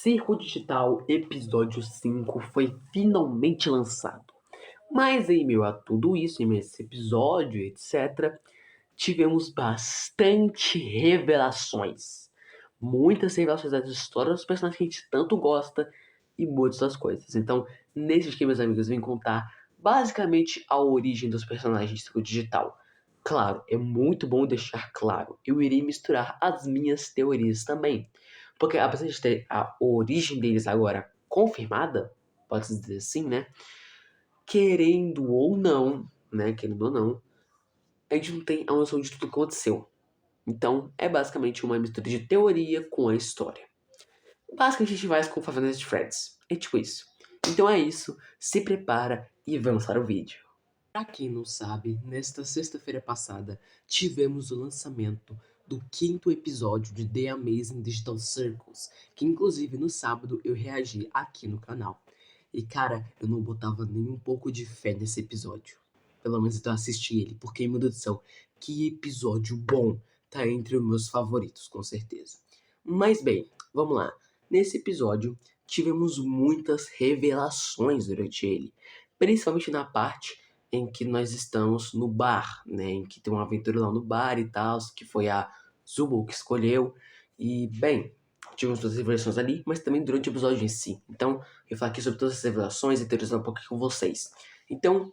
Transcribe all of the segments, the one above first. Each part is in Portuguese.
Circo Digital Episódio 5 foi finalmente lançado. Mas em meio a tudo isso, em meio a esse episódio, etc., tivemos bastante revelações. Muitas revelações das histórias dos personagens que a gente tanto gosta e muitas das coisas. Então, nesse aqui, meus amigos, eu vim contar basicamente a origem dos personagens de Circo Digital. Claro, é muito bom deixar claro, eu irei misturar as minhas teorias também. Porque apesar de ter a origem deles agora confirmada, pode-se dizer assim, né? Querendo ou não, né? Querendo ou não, a gente não tem a noção de tudo que aconteceu. Então, é basicamente uma mistura de teoria com a história. Basicamente, a gente vai com Five Nights at Freddy's. É tipo isso. Então é isso, se prepara e vamos para o vídeo. Pra quem não sabe, nesta sexta-feira passada, tivemos o lançamento do quinto episódio de The Amazing Digital Circles, que inclusive no sábado eu reagi aqui no canal. E cara, eu não botava nem um pouco de fé nesse episódio. Pelo menos então eu assisti ele, porque, meu Deus do céu, que episódio bom! Tá entre os meus favoritos, com certeza. Mas bem, vamos lá. Nesse episódio, tivemos muitas revelações durante ele, principalmente na parte em que nós estamos no bar, né? Em que tem uma aventura lá no bar e tal, que foi a Zubul que escolheu. E, bem, tivemos todas as revelações ali, mas também durante o episódio em si. Então, eu vou falar aqui sobre todas as revelações e teorizar um pouquinho com vocês. Então,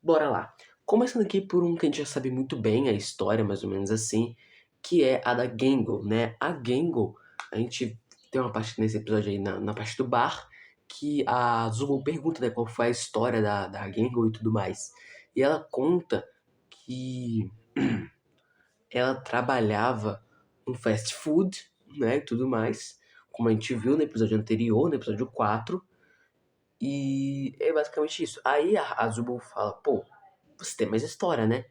bora lá. Começando aqui por um que a gente já sabe muito bem a história, mais ou menos assim, que é a da Gangle, né? A Gangle, a gente tem uma parte nesse episódio aí, na parte do bar, que a Zubul pergunta, né, qual foi a história da Gangle e tudo mais. E ela conta que ela trabalhava no fast food, né, e tudo mais, como a gente viu no episódio anterior, no episódio 4, e é basicamente isso. Aí a Zubul fala, pô, você tem mais história, né?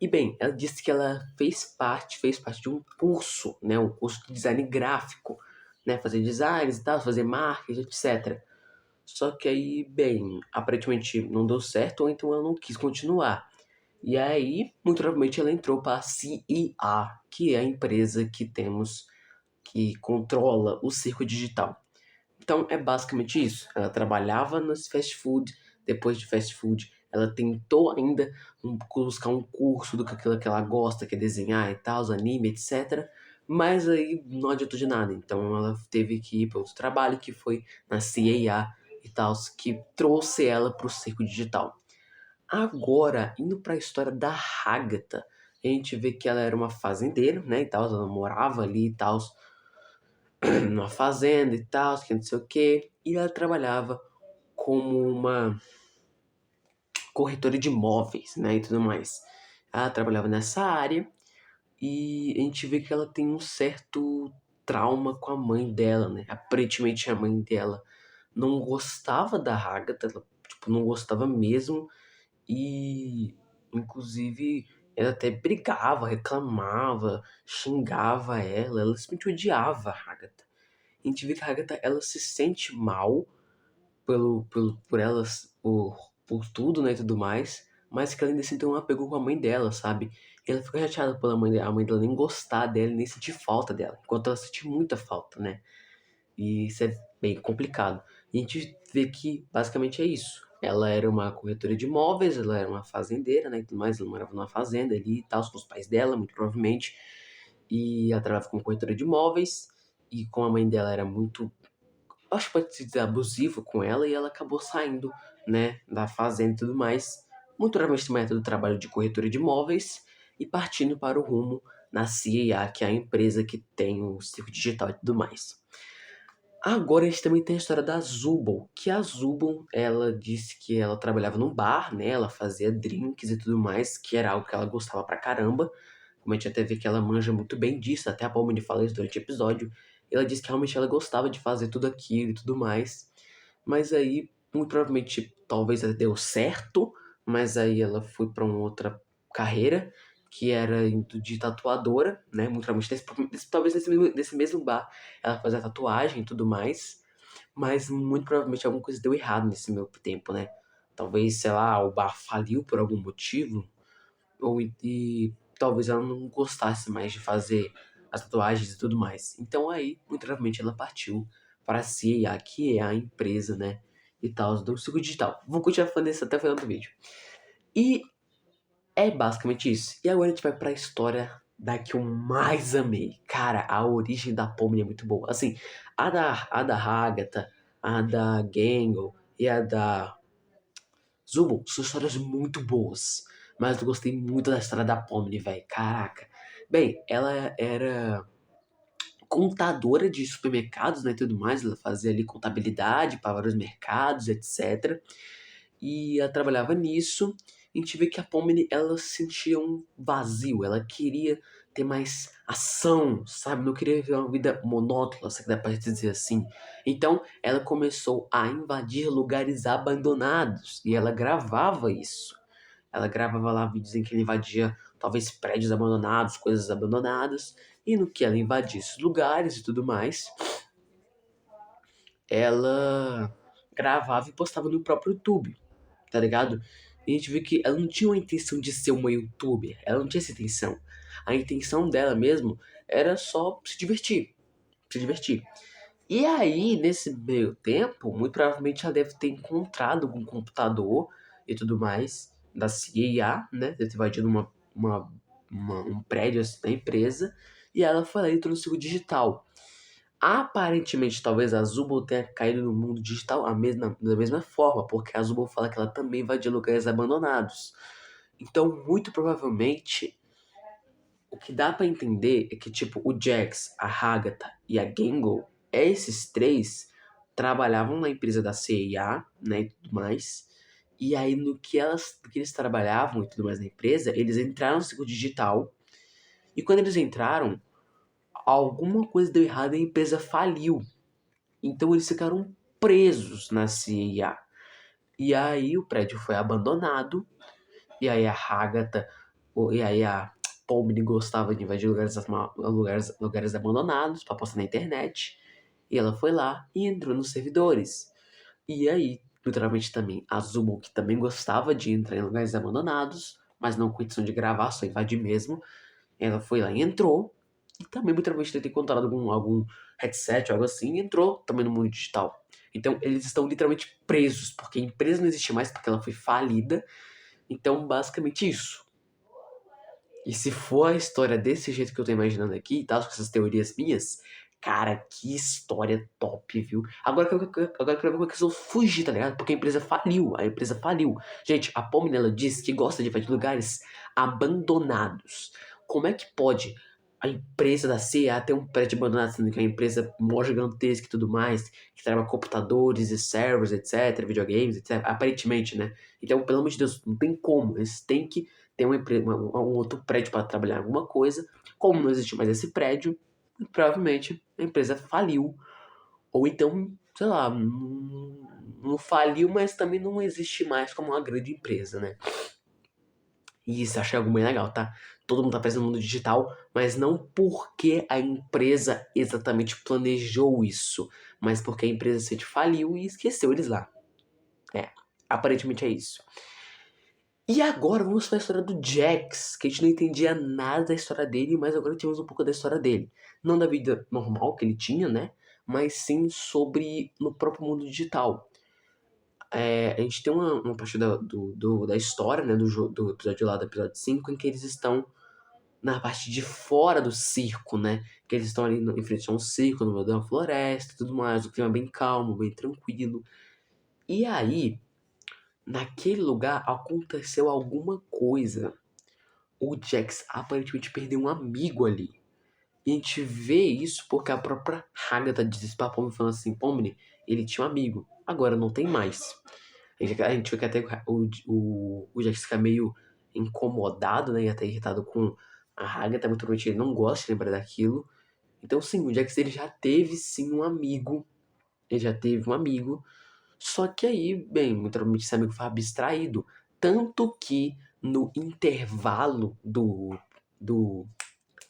E bem, ela disse que ela fez parte de um curso, né? Um curso de design gráfico, né? Fazer designs e tal, fazer marcas, etc. Só que aí, bem, aparentemente não deu certo, ou então ela não quis continuar. E aí, muito provavelmente, ela entrou para a CEA, que é a empresa que temos que controla o circo digital. Então é basicamente isso. Ela trabalhava nos fast food, depois de fast food, ela tentou ainda buscar um curso do que aquilo que ela gosta, que é desenhar e tal, os anime, etc. Mas aí não adiantou de nada. Então ela teve que ir para outro trabalho, que foi na CAA e tal, que trouxe ela para o circo digital. Agora, indo para a história da Agatha, a gente vê que ela era uma fazendeira, né, e tal, ela morava ali e tal, numa fazenda e tal, que não sei o quê. E ela trabalhava como uma corretora de imóveis, né, e tudo mais. Ela trabalhava nessa área e a gente vê que ela tem um certo trauma com a mãe dela, né? Aparentemente a mãe dela não gostava da Agatha, ela, tipo, não gostava mesmo e, inclusive, ela até brigava, reclamava, xingava ela simplesmente odiava a Agatha. A gente vê que a Agatha, ela se sente mal por elas, por tudo, né, e tudo mais, mas que ela ainda assim tem um apego com a mãe dela, sabe? E ela fica chateada pela mãe dela, a mãe dela nem gostar dela, nem sentir falta dela, enquanto ela sente muita falta, né? E isso é bem complicado. E a gente vê que basicamente é isso. Ela era uma corretora de imóveis, ela era uma fazendeira, né, e tudo mais, ela morava numa fazenda ali e tal, com os pais dela, muito provavelmente, e ela trabalhava como corretora de imóveis, e como a mãe dela era muito, acho que pode se dizer, abusivo com ela, e ela acabou saindo, né, da fazenda e tudo mais, muito provavelmente também do trabalho de corretora de imóveis, e partindo para o rumo na CIA, que é a empresa que tem o circo digital e tudo mais. Agora a gente também tem a história da Zubul, que a Zubul, ela disse que ela trabalhava num bar, né, ela fazia drinks e tudo mais, que era algo que ela gostava pra caramba, como a gente até vê que ela manja muito bem disso, até a Palmini fala isso durante o episódio. Ela disse que realmente ela gostava de fazer tudo aquilo e tudo mais. Mas aí, muito provavelmente, talvez ela deu certo, mas aí ela foi pra uma outra carreira, que era indo de tatuadora, né? Muito provavelmente, talvez nesse mesmo bar ela fazia tatuagem e tudo mais. Mas muito provavelmente alguma coisa deu errado nesse meio tempo, né? Talvez, sei lá, o bar faliu por algum motivo, e talvez ela não gostasse mais de fazer as tatuagens e tudo mais. Então aí, muito provavelmente, ela partiu para a CIA, que é a empresa, né, e tal, do Circo Digital. Vou continuar falando isso até o final do vídeo. E é basicamente isso. E agora a gente vai pra história da que eu mais amei. Cara, a origem da Pomni é muito boa. Assim, a da Agatha, a da Gangle e a da Zubo são histórias muito boas. Mas eu gostei muito da história da Pomni, velho. Caraca. Bem, ela era contadora de supermercados, né, e tudo mais. Ela fazia ali contabilidade para vários mercados, etc. E ela trabalhava nisso. E a gente vê que a Pomni, ela sentia um vazio. Ela queria ter mais ação, sabe? Não queria viver uma vida monótona, se dá pra dizer assim. Então, ela começou a invadir lugares abandonados. E ela gravava isso. Ela gravava lá vídeos em que ela invadia, talvez, prédios abandonados, coisas abandonadas. E no que ela invadia esses lugares e tudo mais, ela gravava e postava no próprio YouTube, tá ligado? E a gente vê que ela não tinha uma intenção de ser uma youtuber, ela não tinha essa intenção. A intenção dela mesmo era só se divertir, se divertir. E aí, nesse meio tempo, muito provavelmente ela deve ter encontrado um computador e tudo mais da CIA, né? Deve ter invadido um prédio assim, da empresa e ela foi lá e entrou no ciclo digital. Aparentemente, talvez a Zubo tenha caído no mundo digital da mesma forma, porque a Zubo fala que ela também vai de lugares abandonados. Então, muito provavelmente, o que dá pra entender é que, tipo, o Jax, a Agatha e a Gangle, esses três trabalhavam na empresa da CIA, né, e tudo mais. E aí, no que eles trabalhavam e tudo mais na empresa, eles entraram no ciclo digital. E quando eles entraram, alguma coisa deu errado e a empresa faliu. Então eles ficaram presos na CIA. E aí o prédio foi abandonado. E aí a Agatha, e aí a Pomni gostava de invadir lugares abandonados para postar na internet. E ela foi lá e entrou nos servidores. E aí, literalmente também, a Zumo, que também gostava de entrar em lugares abandonados, mas não com intenção de gravar, só invadir mesmo. Ela foi lá e entrou. E também muito provavelmente deve ter encontrado algum headset, algo assim, e entrou também no mundo digital. Então eles estão literalmente presos, porque a empresa não existe mais, porque ela foi falida. Então, basicamente isso. E se for a história desse jeito que eu tô imaginando aqui, tá? Com essas teorias minhas, cara, que história top, viu? Agora eu quero ver como é que eles vão fugir, tá ligado? Porque a empresa faliu, a empresa faliu. Gente, a Pomni, ela diz que gosta de invadir lugares abandonados. Como é que pode a empresa da CIA ter um prédio abandonado, sendo que é uma empresa mó gigantesca e tudo mais, que trabalha com computadores e servers, etc, videogames, etc, aparentemente, né? Então, pelo amor de Deus, não tem como. Eles têm que ter um outro prédio para trabalhar em alguma coisa. Como não existe mais esse prédio, provavelmente a empresa faliu. Ou então, sei lá, não faliu, mas também não existe mais como uma grande empresa, né? E isso eu achei algo bem legal, tá? Todo mundo tá preso no mundo digital, mas não porque a empresa exatamente planejou isso, mas porque a empresa se faliu e esqueceu eles lá. É, aparentemente é isso. E agora vamos para a história do Jax, que a gente não entendia nada da história dele, mas agora tivemos um pouco da história dele. Não da vida normal que ele tinha, né? Mas sim sobre no próprio mundo digital. A gente tem uma parte da história, né? Do episódio lá, do episódio 5 em que eles estão na parte de fora do circo, né? Que eles estão ali em frente a um circo, no meio de uma floresta e tudo mais. O clima é bem calmo, bem tranquilo. E aí, naquele lugar aconteceu alguma coisa. O Jax aparentemente perdeu um amigo ali. E a gente vê isso porque a própria Agatha disse pra Pomni falando assim, Pomni, ele tinha um amigo, agora não tem mais. A gente vê que até o Jax fica meio incomodado, né? E até irritado com a Agatha, muito provavelmente ele não gosta de lembrar daquilo. Então sim, o Jax ele já teve sim um amigo. Ele já teve um amigo. Só que aí, bem, muito provavelmente esse amigo foi abstraído. Tanto que no intervalo do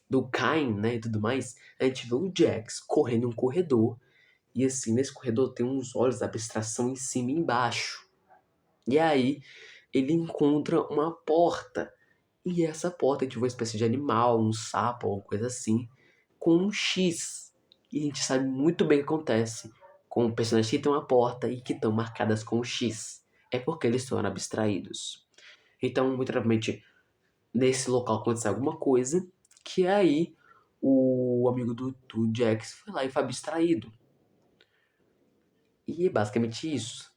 do Cain, né, e tudo mais, a gente vê o Jax correndo em um corredor, e assim, nesse corredor tem uns olhos da abstração em cima e embaixo. E aí, ele encontra uma porta, e essa porta é de uma espécie de animal, um sapo, alguma coisa assim, com um X. E a gente sabe muito bem o que acontece. com personagens que estão à porta e que estão marcadas com X. É porque eles estão abstraídos. Então, muito provavelmente, nesse local aconteceu alguma coisa, que aí o amigo do Jax foi lá e foi abstraído. E é basicamente isso.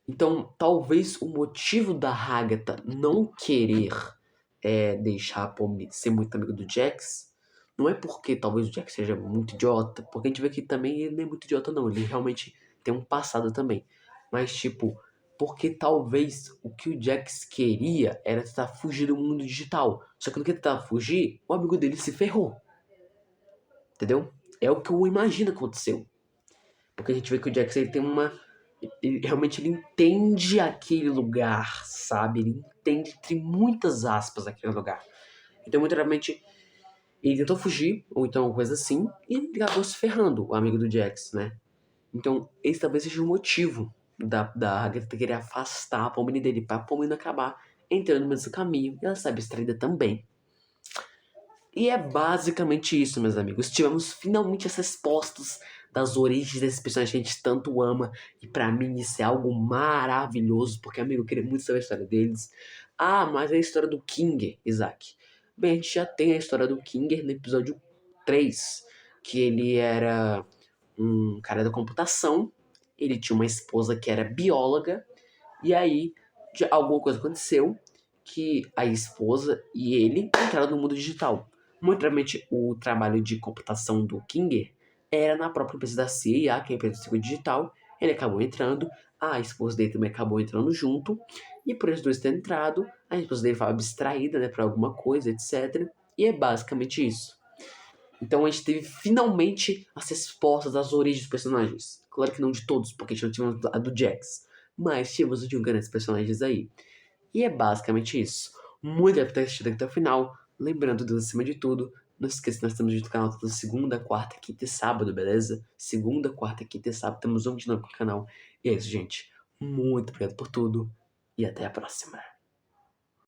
Então, talvez o motivo da Agatha não querer deixar a Pomni ser muito amigo do Jax não é porque talvez o Jax seja muito idiota, porque a gente vê que também ele não é muito idiota não, ele realmente tem um passado também. Mas, tipo, porque talvez o que o Jax queria era tentar fugir do mundo digital. Só que no que ele tentava fugir, o amigo dele se ferrou. Entendeu? É o que eu imagino que aconteceu. Porque a gente vê que o Jax ele tem uma. Realmente ele entende aquele lugar, sabe? Ele entende, entre muitas aspas, aquele lugar. Então, muito realmente, ele tentou fugir, ou então uma coisa assim, e ele acabou se ferrando, o amigo do Jax, né? Então, esse talvez seja o motivo da Agatha querer afastar a Pomni dele, pra Pomni acabar entrando no mesmo caminho, e ela sabe extraída também. E é basicamente isso, meus amigos. Tivemos finalmente as respostas das origens desses personagens que a gente tanto ama. E pra mim isso é algo maravilhoso, porque, amigo, eu queria muito saber a história deles. Ah, mas é a história do Kinger, Isaac. Bem, a gente já tem a história do Kinger no episódio 3, que ele era um cara da computação, ele tinha uma esposa que era bióloga, e aí alguma coisa aconteceu que a esposa e ele entraram no mundo digital. Muito provavelmente o trabalho de computação do Kinger era na própria empresa da CIA, que é a empresa do Círculo Digital. Ele acabou entrando, a esposa dele também acabou entrando junto, e por eles dois terem entrado, a esposa dele estava abstraída, né, para alguma coisa, etc. E é basicamente isso. Então a gente teve finalmente as respostas das origens dos personagens. Claro que não de todos, porque a gente não tinha a do Jax. Mas tínhamos de um grandes personagens aí. E é basicamente isso. Muito obrigado por ter assistido até o final. Lembrando, Deus acima de tudo, não se esqueça que nós estamos no canal toda segunda, quarta, quinta e sábado, beleza? Segunda, quarta, quinta e sábado temos um de novo no canal. E é isso, gente. Muito obrigado por tudo e até a próxima.